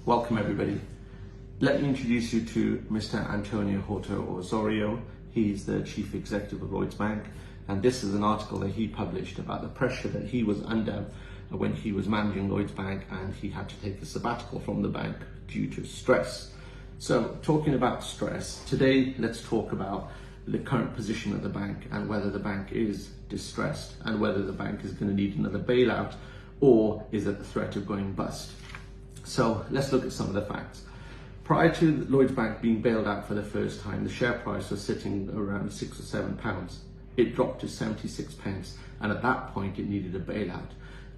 Welcome everybody. Let me introduce you to Mr. António Horta-Osório. He's the Chief Executive of Lloyds Bank, and this is an article that he published about the pressure that he was under when he was managing Lloyds Bank and he had to take a sabbatical from the bank due to stress. So, talking about stress, today let's talk about the current position of the bank and whether the bank is distressed and whether the bank is going to need another bailout or is at the threat of going bust. So let's look at some of the facts. Prior to Lloyds Bank being bailed out for the first time, the share price was sitting around £6 or £7. It dropped to 76 pence, and at that point it needed a bailout.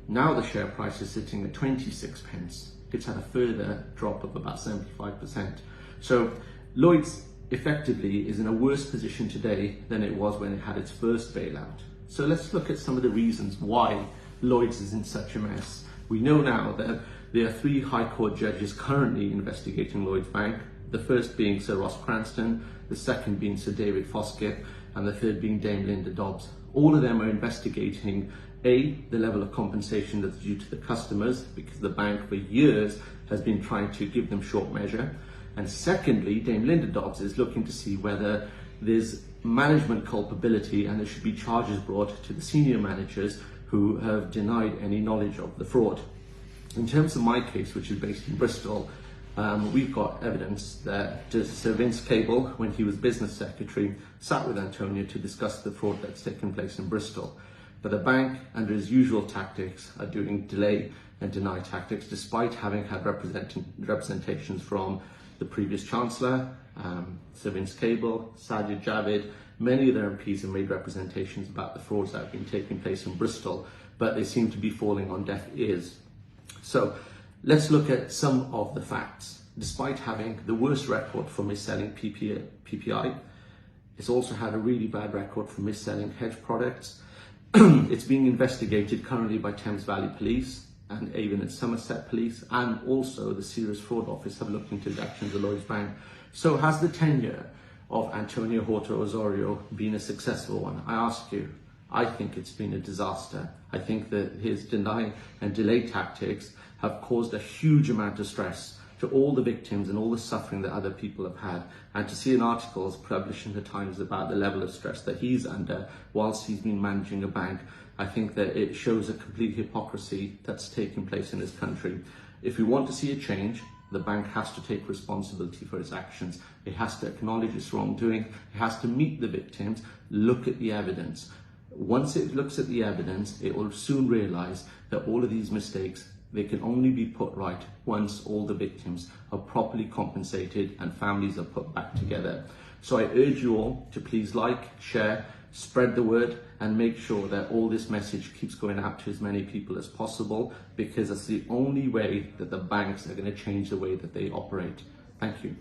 Now the share price is sitting at 26 pence. It's had a further drop of about 75%. So Lloyds effectively is in a worse position today than it was when it had its first bailout. So let's look at some of the reasons why Lloyds is in such a mess. We know now that there are 3 High Court judges currently investigating Lloyds Bank, the first being Sir Ross Cranston, the second being Sir David Foskett, and the third being Dame Linda Dobbs. All of them are investigating the level of compensation that's due to the customers, because the bank for years has been trying to give them short measure. And secondly, Dame Linda Dobbs is looking to see whether there's management culpability and there should be charges brought to the senior managers who have denied any knowledge of the fraud. In terms of my case, which is based in Bristol, we've got evidence that Sir Vince Cable, when he was business secretary, sat with Antonio to discuss the fraud that's taken place in Bristol. But the bank, under his usual tactics, are doing delay and deny tactics, despite having had representations from the previous Chancellor, Sir Vince Cable, Sajid Javid. Many of their MPs have made representations about the frauds that have been taking place in Bristol, but they seem to be falling on deaf ears. So let's look at some of the facts. Despite having the worst record for mis-selling PPI, it's also had a really bad record for mis-selling hedge products. It's being investigated currently by Thames Valley Police and even at Somerset Police, and also the Serious Fraud Office have looked into the actions of Lloyds Bank. So has the tenure of António Horta-Osório been a successful one? I ask you. I think it's been a disaster. I think that his deny and delay tactics have caused a huge amount of stress to all the victims and all the suffering that other people have had. And to see an article published in the Times about the level of stress that he's under whilst he's been managing a bank, I think that it shows a complete hypocrisy that's taking place in this country. If we want to see a change, the bank has to take responsibility for its actions. It has to acknowledge its wrongdoing. It has to meet the victims, look at the evidence. Once it looks at the evidence, it will soon realise that all of these mistakes, they can only be put right once all the victims are properly compensated and families are put back together. So I urge you all to please like, share, spread the word, and make sure that all this message keeps going out to as many people as possible, because that's the only way that the banks are going to change the way that they operate. Thank you.